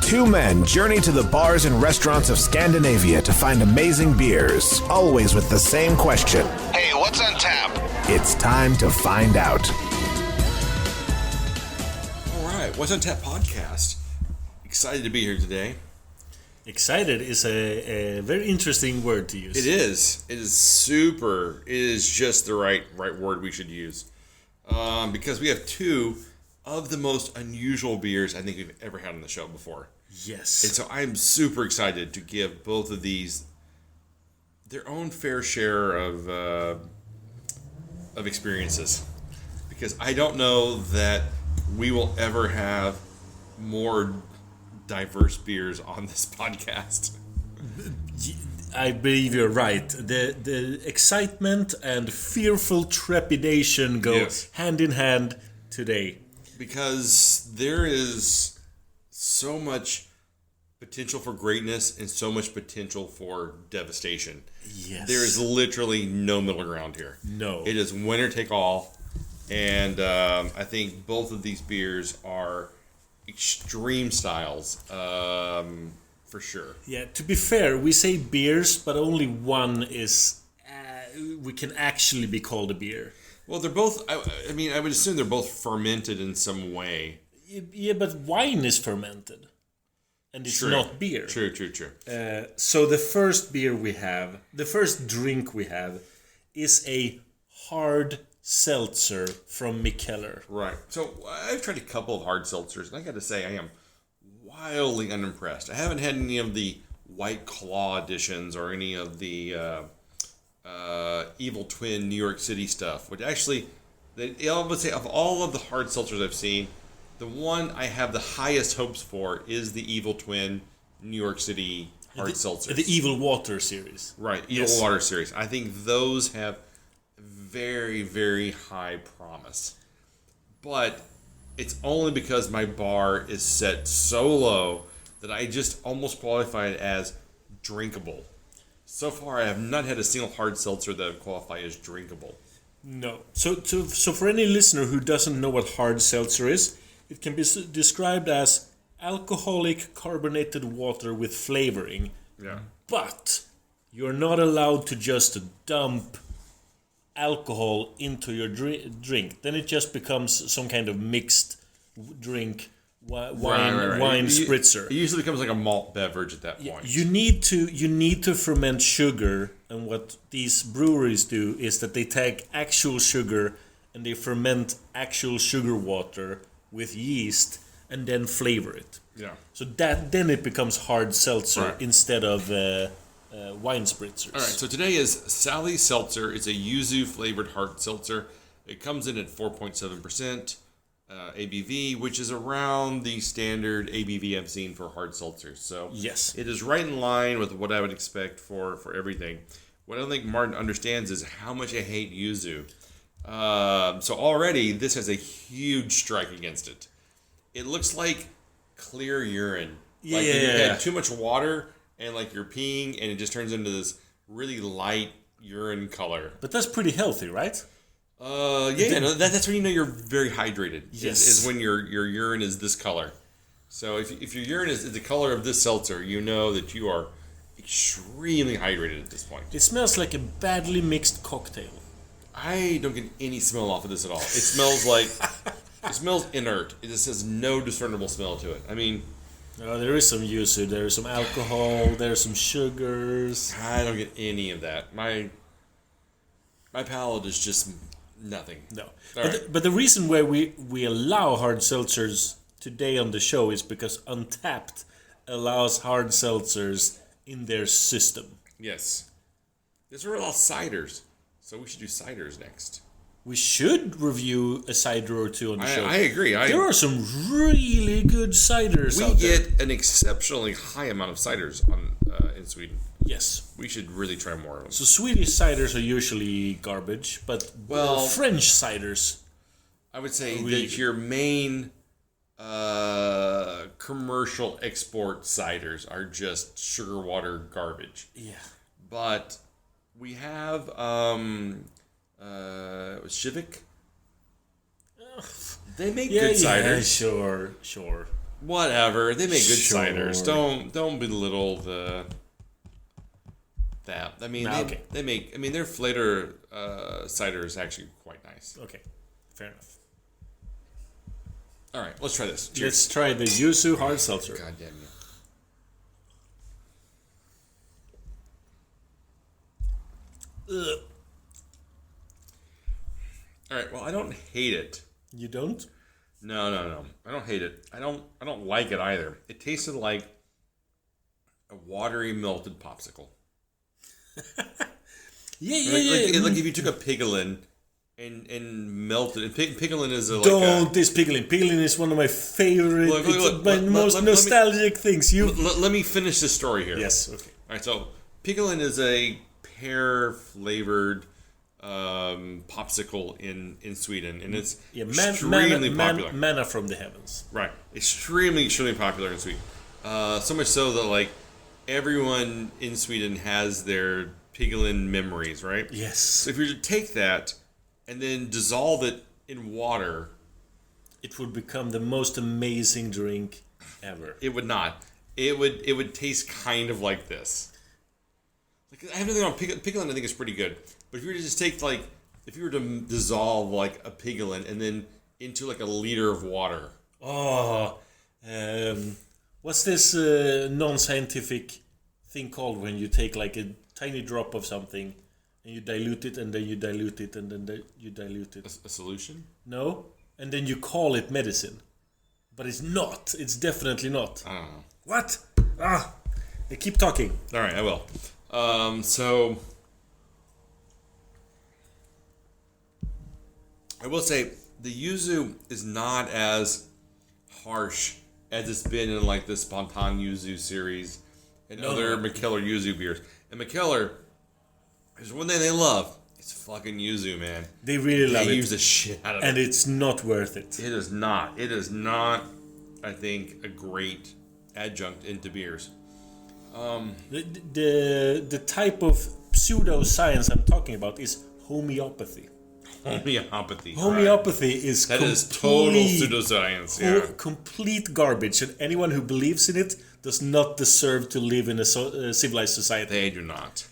Two men journey to the bars and restaurants of Scandinavia to find amazing beers, always with the same question. Hey, what's on tap? It's time to find out. All right, What's on Tap podcast. Excited to be here today. Excited is a very interesting word to use. It is. It is super. It is just the right word we should use. Because we have two of the most unusual beers I think we've ever had on the show before. Yes. And so I'm super excited to give both of these their own fair share of experiences. Because I don't know that we will ever have more diverse beers on this podcast. I believe you're right. The excitement and fearful trepidation go hand in hand today. Because there is so much potential for greatness and so much potential for devastation. Yes. There is literally no middle ground here. No. It is winner take all. And I think both of these beers are extreme styles, for sure. Yeah, to be fair, we say beers, but only one is we can actually be called a beer. Well, they're both, I mean, I would assume they're both fermented in some way. Yeah, but wine is fermented. And it's not beer. True. So the first drink we have is a hard seltzer from Mikkeller. Right. So I've tried a couple of hard seltzers, and I got to say I am wildly unimpressed. I haven't had any of the White Claw editions or any of the Evil Twin New York City stuff. Which actually, I would say of all of the hard seltzers I've seen, the one I have the highest hopes for is the Evil Twin New York City hard seltzers. The Evil Water series. Right, Evil Water series. I think those have very, very high promise. But it's only because my bar is set so low that I just almost qualify it as drinkable. So far, I have not had a single hard seltzer that would qualify as drinkable. No. So for any listener who doesn't know what hard seltzer is, it can be described as alcoholic carbonated water with flavoring. Yeah. But you're not allowed to just dump alcohol into your drink. Then it just becomes some kind of mixed drink, wine spritzer. It usually becomes like a malt beverage at that point. You need to ferment sugar, and what these breweries do is that they take actual sugar and they ferment actual sugar water with yeast and then flavor it. Yeah. So then it becomes hard seltzer instead of wine spritzers. All right, so today is Sally's Seltzer. It's a yuzu flavored hard seltzer. It comes in at 4.7% ABV, which is around the standard ABV I've seen for hard seltzers. So yes, it is right in line with what I would expect for everything. What I don't think Martin understands is how much I hate yuzu. So already this has a huge strike against it. It looks like clear urine. Yeah. Like you had too much water and like you're peeing and it just turns into this really light urine color. But that's pretty healthy, right? That's when you know you're very hydrated. Yes. Is when your urine is this color. So if your urine is the color of this seltzer, you know that you are extremely hydrated at this point. It smells like a badly mixed cocktail. I don't get any smell off of this at all. It smells it smells inert. It just has no discernible smell to it. I mean, there is some yuzu, there is some alcohol, there's some sugars. I don't get any of that. My palate is just nothing. No. But the reason why we allow hard seltzers today on the show is because Untapped allows hard seltzers in their system. Yes. These are all ciders. So we should do ciders next. We should review a cider or two on the show. I agree. There are some really good ciders out there. We get an exceptionally high amount of ciders in Sweden. Yes. We should really try more of them. So Swedish ciders are usually garbage, but French ciders, I would say that your main commercial export ciders are just sugar water garbage. Yeah. But we have Civic. They make good ciders. Yeah, sure. Whatever. They make good Sure. ciders. Don't belittle that. I mean, they make. I mean, their Flater cider is actually quite nice. Okay, fair enough. All right, let's try this. Cheers. Let's try the yuzu hard seltzer. God damn you. Ugh. All right. Well, I don't hate it. You don't? No. I don't hate it. I don't like it either. It tasted like a watery melted popsicle. Yeah. Like if you took a piglin and melted. And piglin is This piglin. Piglin is one of my favorite, my most nostalgic things. Let me finish this story here. Yes. Okay. All right. So piglin is a pear flavored popsicle in Sweden, and it's extremely popular. Manna from the heavens. Right, extremely popular in Sweden. So much so that like everyone in Sweden has their piglin memories, right? Yes. So if you were to take that and then dissolve it in water, it would become the most amazing drink ever. It would not. It would taste kind of like this. Like I have nothing on piglin. I think is pretty good. But if you were to just take if you were to dissolve like a piglin and then into like a liter of water. Oh, what's this non-scientific thing called when you take like a tiny drop of something and you dilute it and then you dilute it and then you dilute it? A solution? No, and then you call it medicine, but it's not. It's definitely not. I don't know. What? They keep talking. All right, I will. So I will say the yuzu is not as harsh as it's been in like the Spontan Yuzu series and other Mikkeller yuzu beers. And Mikkeller, there's one thing they love. It's fucking yuzu, man. They really love it. They use the shit out of it. And it's not worth it. It is not. It is not, I think, a great adjunct into beers. The type of pseudoscience I'm talking about is homeopathy. Homeopathy is that is total pseudoscience. Complete garbage, and anyone who believes in it does not deserve to live in a civilized society. They do not.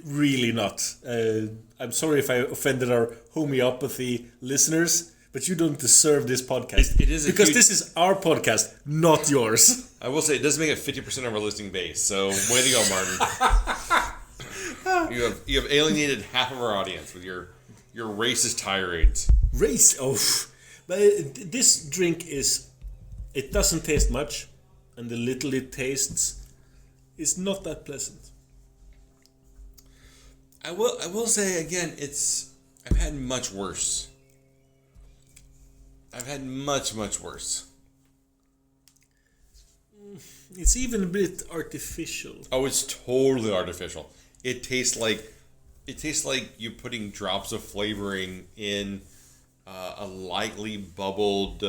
Really not. I'm sorry if I offended our homeopathy listeners, but you don't deserve this podcast. It is because this is our podcast, not yours. I will say it does make it 50% of our listening base. So way to go, Martin. You have alienated half of our audience with your racist tirades. But this drink it doesn't taste much, and the little it tastes is not that pleasant. I will say again, I've had much worse. I've had much worse. It's even a bit artificial. Oh, it's totally artificial. It tastes like you're putting drops of flavoring in a lightly bubbled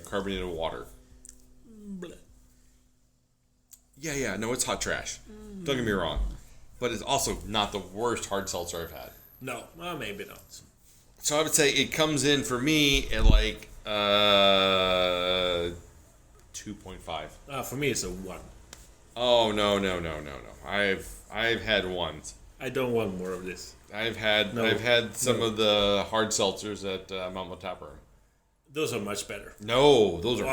carbonated water. Bleh. Yeah. No, it's hot trash. Don't get me wrong, but it's also not the worst hard seltzer I've had. No, well, maybe not. So I would say it comes in for me at like 2.5. For me, it's a 1. Oh no! I've had ones. I don't want more of this. I've had some of the hard seltzers at Mama Tapper. Those are much better. No, those are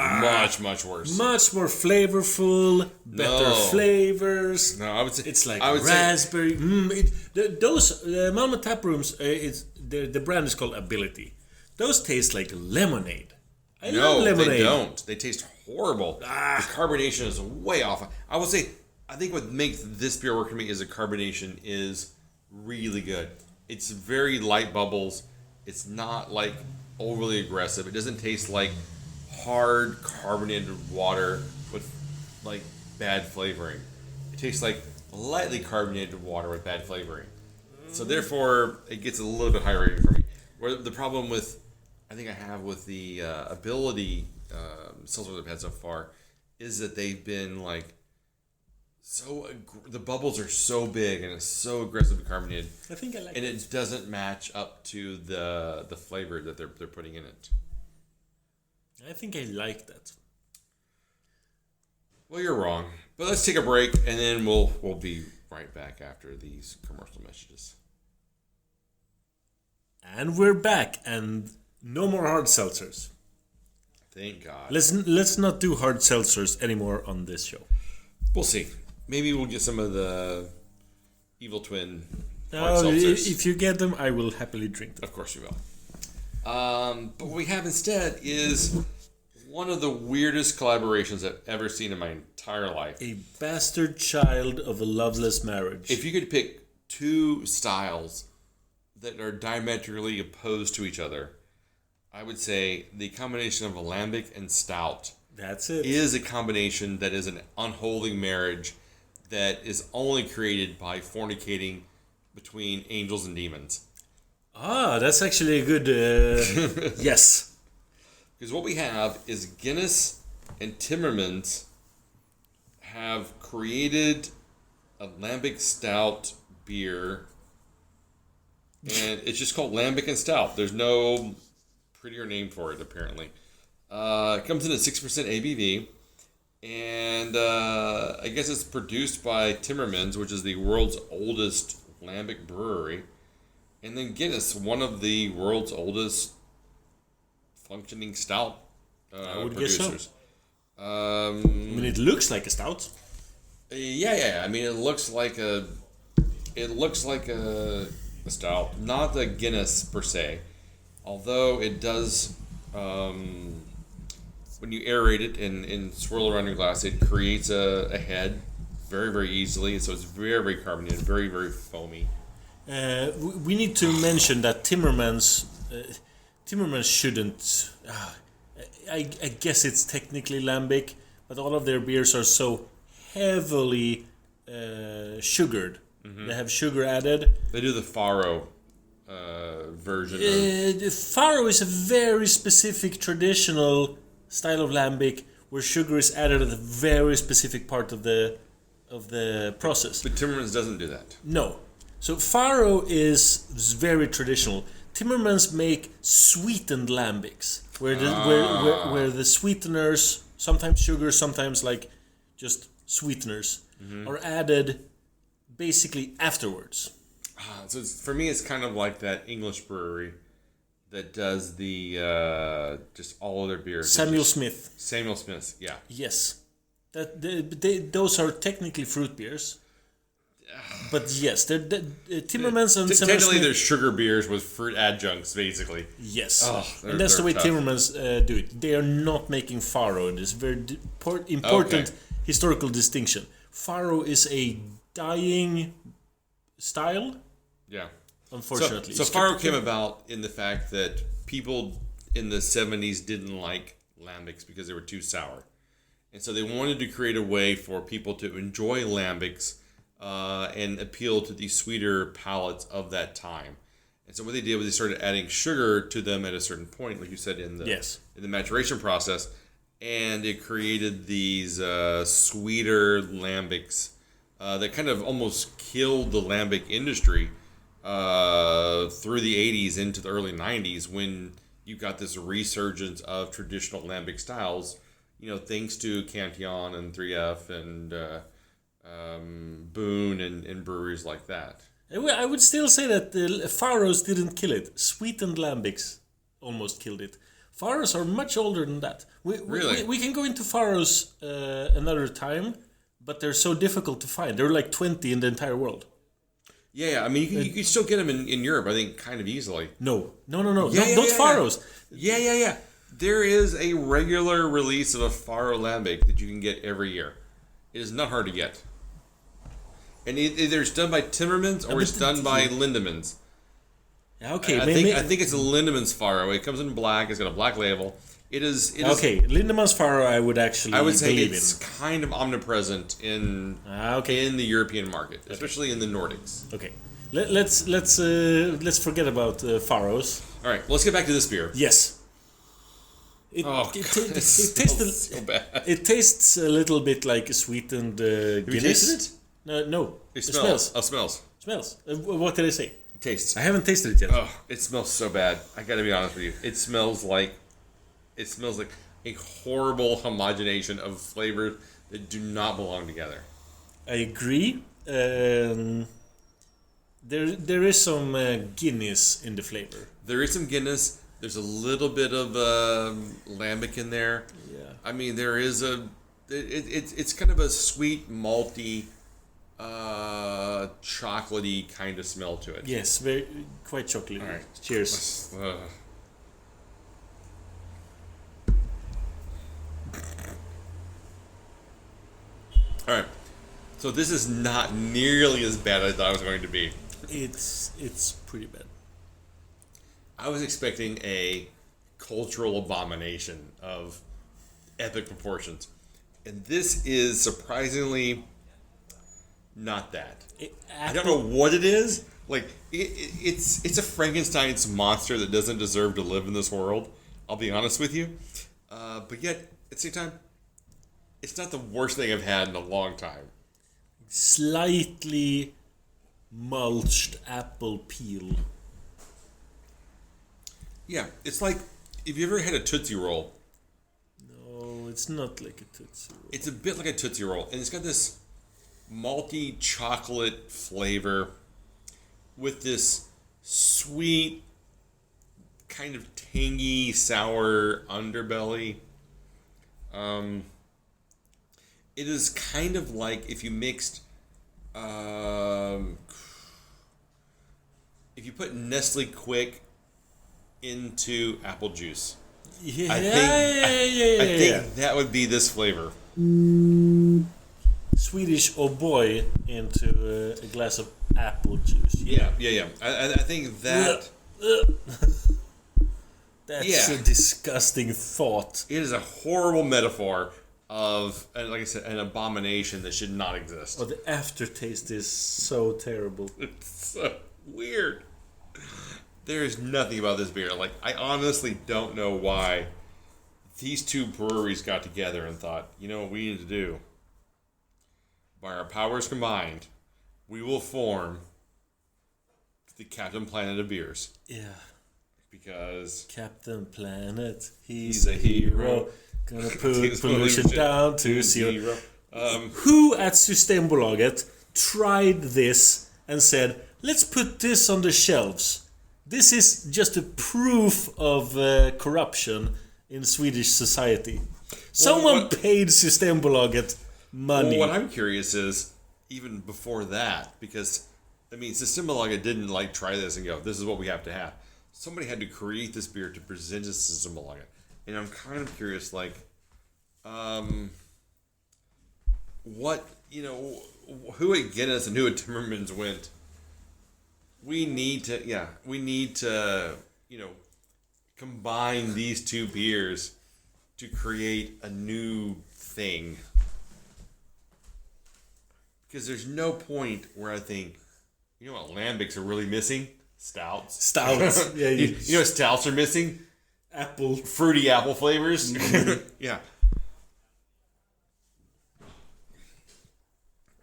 much worse. Much more flavorful, better flavors. No, I would say it's like raspberry. Those Mama Tap Rooms. The brand is called Ability. Those taste like lemonade. I love lemonade. They don't. They taste horrible. The carbonation is way off. I will say, I think what makes this beer work for me is the carbonation is really good. It's very light bubbles. It's not like overly aggressive. It doesn't taste like hard carbonated water with like bad flavoring. It tastes like lightly carbonated water with bad flavoring. So therefore, it gets a little bit higher rating for me. Where the problem with, I think I have with the Ability seltzers I've had so far, is that they've been like the bubbles are so big and it's so aggressively carbonated. I think I like and it doesn't match up to the flavor that they're putting in it. I think I like that. Well, you're wrong. But let's take a break, and then we'll be right back after these commercial messages. And we're back, and no more hard seltzers. Thank God. Let's not do hard seltzers anymore on this show. We'll see. Maybe we'll get some of the Evil Twin hard seltzers. If you get them, I will happily drink them. Of course you will. But what we have instead is one of the weirdest collaborations I've ever seen in my entire life. A bastard child of a loveless marriage. If you could pick two styles that are diametrically opposed to each other, I would say the combination of a Lambic and Stout That's it. is a combination that is an unholy marriage that is only created by fornicating between angels and demons. Ah, that's actually a good... yes. Because what we have is Guinness and Timmermans have created a Lambic Stout beer, and it's just called Lambic and Stout. There's no prettier name for it, apparently. It comes in at 6% ABV, and I guess it's produced by Timmermans, which is the world's oldest Lambic brewery, and then Guinness, one of the world's oldest functioning stout I would producers. guess so. I mean, it looks like a stout. Yeah. I mean, it looks like a stout, not the Guinness per se. Although it does, when you aerate it and swirl around your glass, it creates a head very, very easily. So it's very, very carbonated, very, very foamy. We need to mention that Timmermans shouldn't. I guess it's technically lambic, but all of their beers are so heavily sugared. Mm-hmm. They have sugar added. They do the Faro version. The Faro is a very specific traditional style of lambic where sugar is added at a very specific part of the process. But Timmermans doesn't do that. No. So Faro is very traditional. Timmermans make sweetened lambics, where the sweeteners, sometimes sugar, sometimes like just sweeteners, are added basically afterwards. So for me, it's kind of like that English brewery that does the just all of their beers. Samuel Smith, yeah. Yes, those are technically fruit beers. But yes, Timmermans and Samuel technically Smith, they're sugar beers with fruit adjuncts, basically. yes, And that's the way tough. Timmermans do it. They are not making Faro. This very important historical distinction. Faro is a dying style. Yeah. Unfortunately, So Faro came about in the fact that people in the 70s didn't like lambics because they were too sour, and so they wanted to create a way for people to enjoy lambics. And appeal to the sweeter palates of that time. And so what they did was they started adding sugar to them at a certain point, like you said, in the maturation process, and it created these sweeter lambics that kind of almost killed the lambic industry through the 80s into the early 90s when you got this resurgence of traditional lambic styles, thanks to Cantillon and 3F and Boone and breweries like that. I would still say that the Faros didn't kill it. Sweetened lambics almost killed it. Faros are much older than that. Really? We can go into Faros another time, but they're so difficult to find. There are like 20 in the entire world. Yeah. I mean, you can still get them in Europe, I think, kind of easily. No. Not Faros. Yeah. There is a regular release of a Faro Lambic that you can get every year. It is not hard to get. And either it's done by Timmermans or it's done by Lindemans. Okay, I think it's a Lindemans Faro. It comes in black. It's got a black label. It is Lindemans Faro I would say it's kind of omnipresent in the European market, especially in the Nordics. Okay, let's forget about Faros. All right, let's get back to this beer. Yes. It tastes so bad. It tastes a little bit like a sweetened Guinness. Have you tasted it? No. It smells. Oh, Smells. What did I say? It tastes. I haven't tasted it yet. Oh, it smells so bad. I gotta be honest with you. It smells like a horrible homogenation of flavors that do not belong together. I agree. There is some Guinness in the flavor. There is some Guinness. There's a little bit of lambic in there. Yeah. I mean, there is it's kind of a sweet, malty, chocolatey kind of smell to it. Yes, quite chocolatey. All right. Cheers. All right. So this is not nearly as bad as I thought it was going to be. It's pretty bad. I was expecting a cultural abomination of epic proportions. And this is surprisingly not that. I don't know what it is. Like, it's a Frankenstein's monster that doesn't deserve to live in this world. I'll be honest with you. But yet, at the same time, it's not the worst thing I've had in a long time. Slightly mulched apple peel. Yeah, it's like, if you ever had a Tootsie Roll. No, it's not like a Tootsie Roll. It's a bit like a Tootsie Roll, and it's got this malty chocolate flavor with this sweet, kind of tangy, sour underbelly. It is kind of like if you mixed, if you put Nestle Quick into apple juice. Yeah, I think that would be this flavor. Swedish oh boy into a glass of apple juice. Yeah. I think that... That's a disgusting thought. It is a horrible metaphor of, like I said, an abomination that should not exist. Oh, the aftertaste is so terrible. It's so weird. There is nothing about this beer. Like, I honestly don't know why these two breweries got together and thought, you know what we need to do? By our powers combined, we will form the Captain Planet of beers. Yeah. Because Captain Planet, he's a hero. Gonna put He's pollution down to zero. Who at Systembolaget tried this and said, let's put this on the shelves. This is just a proof of corruption in Swedish society. Someone paid Systembolaget money. Well, what I'm curious is, even before that, because, I mean, Systembolaget didn't, like, try this and go, this is what we have to have. Somebody had to create this beer to present it to Systembolaget. And I'm kind of curious, like, what, you know, who at Guinness and who at Timmermans went, we need to, you know, combine these two beers to create a new thing. Because there's no point where I think, you know what lambics are really missing? Stouts. Yeah, you know what stouts are missing? Apple. Fruity apple flavors. Yeah.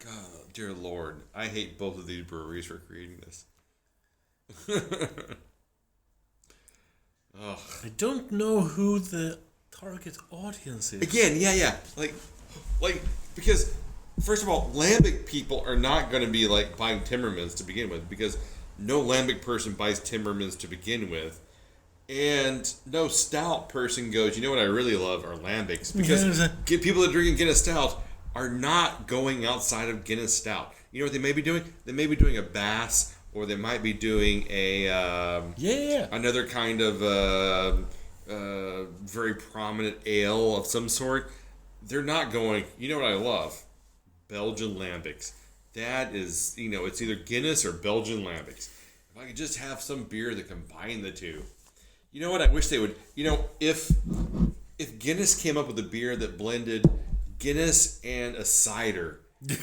God, dear Lord. I hate both of these breweries for creating this. Oh. I don't know who the target audience is. Again, yeah. Like, because, first of all, lambic people are not going to be, like, buying Timmermans to begin with, because no lambic person buys Timmermans to begin with. And no stout person goes, you know what I really love are lambics. Because people that are drinking Guinness Stout are not going outside of Guinness Stout. You know what they may be doing? They may be doing a Bass, or they might be doing a another kind of very prominent ale of some sort. They're not going, you know what I love? Belgian lambics. That is, you know, it's either Guinness or Belgian lambics. If I could just have some beer that combine the two. You know what? I wish they would. You know, if Guinness came up with a beer that blended Guinness and a cider, but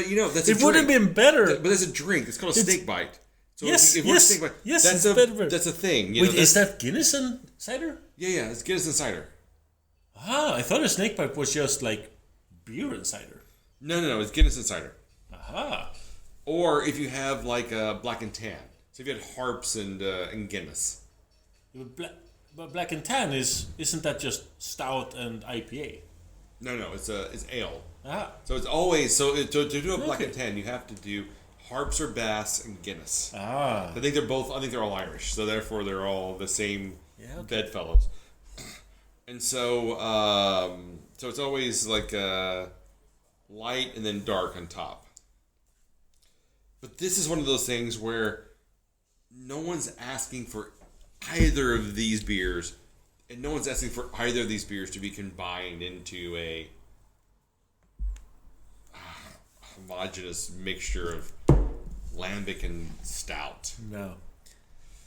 you know that's a it would have been better. But that's a drink. It's called a snake bite. So yes, if we're snake bite, it's better. That's a thing. You Wait, know, is that Guinness and cider? Yeah, it's Guinness and cider. Ah, I thought a snake bite was just like beer and cider. No, it's Guinness and cider. Aha. Or if you have like a black and tan. So if you had Harps and Guinness. But Black and Tan isn't that just stout and IPA? No, it's ale. Ah. So it's always to do a Black and Tan, you have to do Harps or Bass and Guinness. Ah. I think they're all Irish, so therefore they're all the same bedfellows. And so it's always like light and then dark on top. But this is one of those things where no one's asking for either of these beers, and no one's asking for either of these beers to be combined into a homogeneous mixture of Lambic and Stout. No.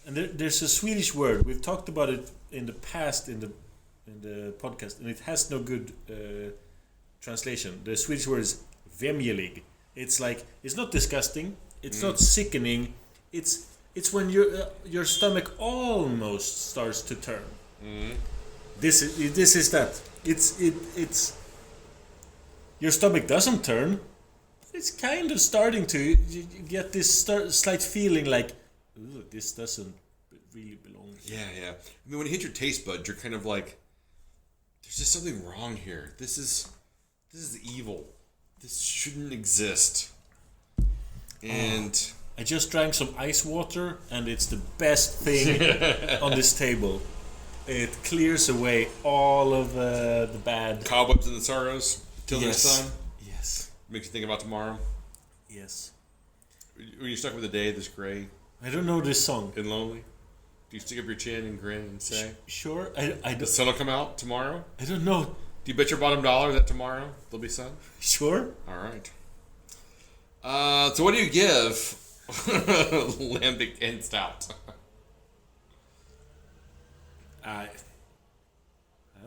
And there's a Swedish word. We've talked about it in the past in the podcast, and it has no good translation. The Swedish word is vemjelig. It's like, it's not disgusting, it's not sickening, it's when your stomach almost starts to turn. This is that. It's your stomach doesn't turn. It's kind of starting to. You get this slight feeling like, ooh, this doesn't really belong here. Yeah. I mean, when you hit your taste buds, you're kind of like, there's just something wrong here. This is evil. This shouldn't exist. And I just drank some ice water, and it's the best thing on this table. It clears away all of the bad cobwebs and the sorrows till there's sun. Yes. Makes you think about tomorrow. Yes. When you're stuck with a day that's gray I don't know this song. and lonely, do you stick up your chin and grin and say, Sure, I the sun will come out tomorrow? I don't know. Do you bet your bottom dollar that tomorrow there'll be sun? Sure. All right. So what do you give Lambic and Stout? I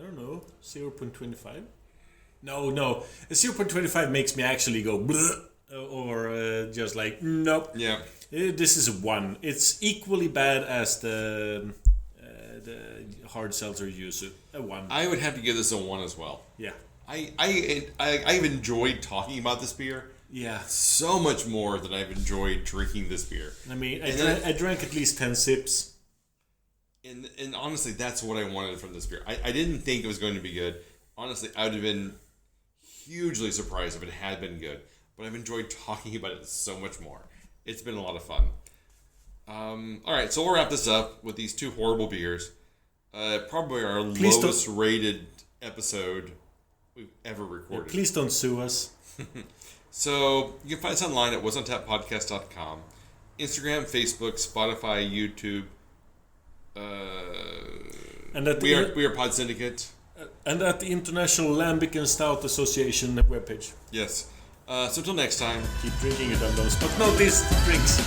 don't know. 0.25. No. A 0.25 makes me actually go bleh, or just like nope. Yeah. This is a 1. It's equally bad as the hard seltzer yuzu. A 1. I would have to give this a 1 as well. Yeah. I've enjoyed talking about this beer Yeah. so much more than I've enjoyed drinking this beer. I mean, I drank at least 10 sips. And honestly, that's what I wanted from this beer. I didn't think it was going to be good. Honestly, I would have been hugely surprised if it had been good. But I've enjoyed talking about it so much more. It's been a lot of fun. All right, so we'll wrap this up with these two horrible beers. Probably our lowest rated episode we've ever recorded. Yeah, please don't sue us. So you can find us online at whatsontapodcast.com. Instagram, Facebook, Spotify, YouTube. And at we are Pod Syndicate. And at the International Lambic and Stout Association webpage. Yes. So until next time. Keep drinking your dum-dums, but no these drinks.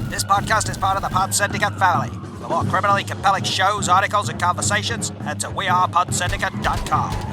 This podcast is part of the Pod Syndicate family. For more criminally compelling shows, articles, and conversations, head to wearepodsyndicate.com.